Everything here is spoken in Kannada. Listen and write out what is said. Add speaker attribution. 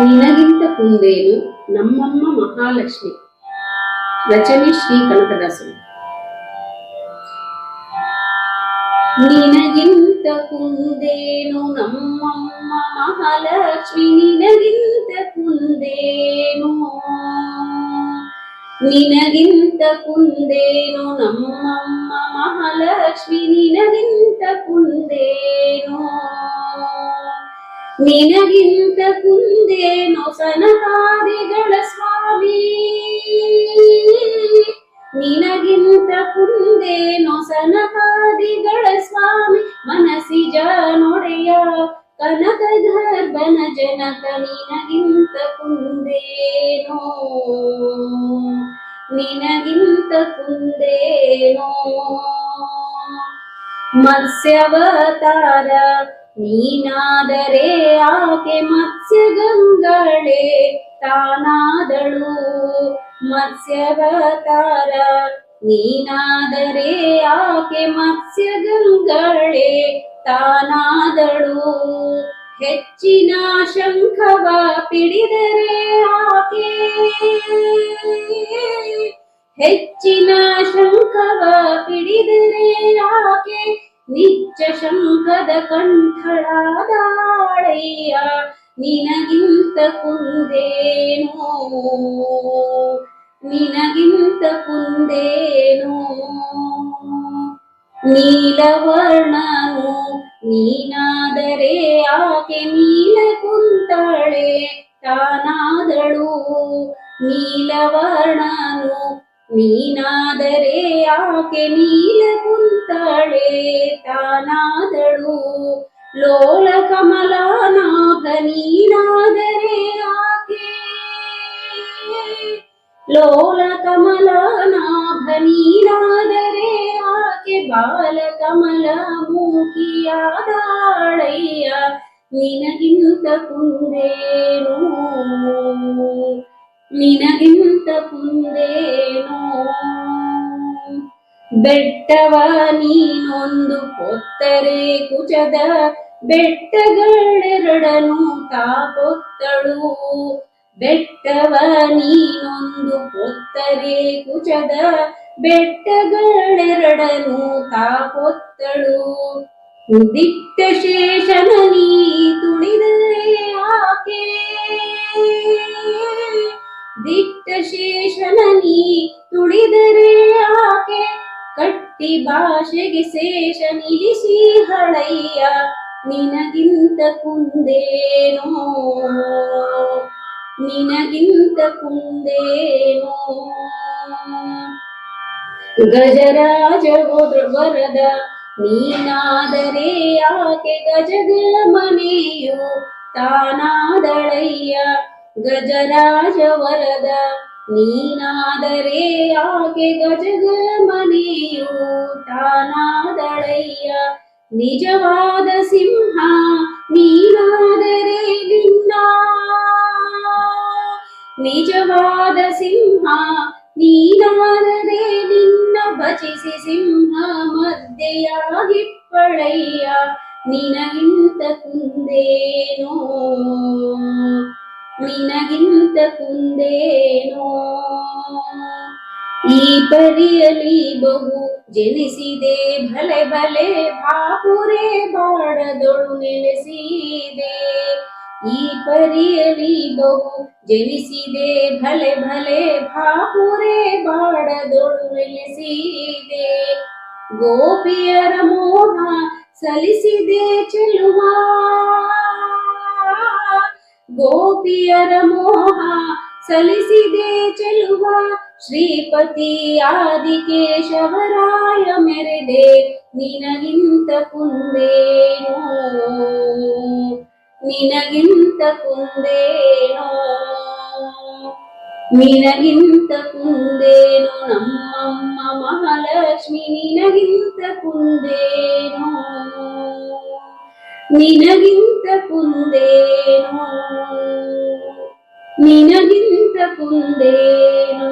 Speaker 1: ನಿನಗಿಂತ ಕುಂದೇನು ನಮ್ಮಮ್ಮ ಮಹಾಲಕ್ಷ್ಮಿ. ರಚನೆ ಶ್ರೀ ಕನಕದಾಸರು. ನಿನಗಿಂತ ಕುಂದೇನು ನಮ್ಮಮ್ಮ ಮಹಾಲಕ್ಷ್ಮಿ, ನಿನಗಿಂತ ಕುಂದೇನು, ನಿನಗಿಂತ ಕುಂದೇನು ನಮ್ಮಮ್ಮ ಮಹಾಲಕ್ಷ್ಮಿ, ನಿನಗಿಂತ ಕುಂದೇನು, ನಿನಗಿಂತ ಕುಂದೇನೋ ಸನಕಾದಿಗಳ ಸ್ವಾಮಿ, ನಿನಗಿಂತ ಕುಂದೇನೋ ಸನಕಾದಿಗಳ ಸ್ವಾಮಿ, ಮನಸಿಜ ನೊಡೆಯ ಕನಕ ಗರ್ಭನ ಜನಕ, ನಿನಗಿಂತ ಕುಂದೇನೋ, ನಿನಗಿಂತ ಕುಂದೇನೋ. ಮತ್ಸ್ಯವತಾರ ನೀನಾದರೆ ಆಕೆ ಮತ್ಸ್ಯ ಗಂಗಳೇ ತಾನಾದಳು, ಮತ್ಸ್ಯವತಾರ ನೀನಾದರೆ ಆಕೆ ಮತ್ಸ್ಯ ಗಂಗಳೇ ತಾನಾದಳು. ಹೆಚ್ಚಿನ ಶಂಖವ ಪಿಡಿದರೆ ಆಕೆ, ಹೆಚ್ಚಿನ ಶಂಖವ ಪಿಡಿದರೆ ಆಕೆ ನಿಚ್ಚ ಶಂಖದ ಕಂಠಳಾದಾಳಯ್ಯ, ನಿನಗಿಂತ ಕುಂದೇನೋ, ನಿನಗಿಂತ ಕುಂದೇನೋ. ನೀಲವರ್ಣನು ನೀನಾದರೆ ಆಕೆ ನೀಲ ಕುಂತಳೆ ತಾನಾದಳು, ನೀಲವರ್ಣನು ನೀನಾದರೆ ಆಕೆ ನೀಲ ಕುಂತಳೆ ತಾನಾದಳು. ಲೋಲ ಕಮಲನಾಭ ನೀನಾದರೆ ಆಕೆ, ಲೋಲ ಕಮಲನಾಭ ನೀನಾದರೆ ಆಕೆ ಬಾಲ ಕಮಲ ಮೂಕಿಯಾದಾಳಯ್ಯ, ನಿನಗಿಂತ ಕುಂದೇನೋ, ನಿನಗಿಂತ ಕುಂದೇನೋ. ಬೆಟ್ಟವ ನೀನೊಂದು ಪೊತ್ತರೆ ಕುಚದ ಬೆಟ್ಟಗಳೆರಡನು ತಾಪೊತ್ತಳು, ಬೆಟ್ಟವ ನೀನೊಂದು ಪೊತ್ತರೆ ಕುಚದ ಬೆಟ್ಟಗಳೆರಡನು ತಾಪೊತ್ತಳು. ದಿಟ್ಟ ಶೇಷನ ನೀ ತುಳಿದರೆ ಆಕೆ, ದಿಟ್ಟ ಶೇಷನ ನೀ ತುಳಿದರೆ ಆಕೆ ಕಟ್ಟಿ ಭಾಷೆಗೆ ಶೇಷ ನಿಲ್ಲಿಸಿ ಹಳಯ್ಯ, ನಿನಗಿಂತ ಕುಂದೇನೋ, ನಿನಗಿಂತ ಕುಂದೇನೋ. ಗಜರಾಜ ವರದ ನೀನಾದರೆ ಆಕೆ ಗಜಗ ಮನೆಯು ತಾನಾದಳಯ್ಯ, ಗಜರಾಜ ವರದ ನೀನಾದರೆ ಆಕೆ ಗಜಗ ಮನೆಯು ತಾನಾದಳಯ್ಯ. ನಿಜವಾದ ಸಿಂಹ ನೀನಾದರೆ ನಿನ್ನ, ನಿಜವಾದ ಸಿಂಹ ನೀನಾದರೆ ನಿನ್ನ ಭಜಿಸಿ ಸಿಂಹ ಮಧ್ಯೆಯಾಗಿಪ್ಪಳಯ್ಯ, ನಿನಗಿಂತ ಕುಂದೇನೋ, ನಿನಗಿಂತ ಕುಂದೇನೋ. ಈ ಪರಿಯಲಿ ಬಹು ಜನಿಸಿದೆ ಭಲೆ ಭಲೆ ಬಾಪುರೆ ಬಾಡದೊಳು ನೆಲೆಸಿದೆ, ಈ ಪರಿಯಲಿ ಬಹು ಜನಿಸಿದೆ ಭಲೆ ಭಲೆ ಬಾಪುರೆ ಬಾಡದೊಳು ನೆಲೆಸಿದೆ. ಗೋಪಿಯರ ಮೋಹ ಸಲಿಸಿದೆ ಚೆಲುವ, ಗೋಪಿಯರ ಮೋಹ ಸಲಿಸಿದೆ ಚೆಲುವ, ಶ್ರೀಪತಿ ಆದಿಕೇಶವರಾಯ ಮೆರೆದೆ, ನಿನಗಿಂತ ಕುಂದೇನೋ, ನಿನಗಿಂತ ಕುಂದೇನೋ, ನಿನಗಿಂತ ಕುಂದೇನೋ ನಮ್ಮಮ್ಮ ಮಹಾಲಕ್ಷ್ಮಿ, ನಿನಗಿಂತ ಕುಂದೇನೋ, ನಿನಗಿಂತ ಕುಂದೇನೋ, ನಿನಗಿಂತ ಕುಂದೇನೋ.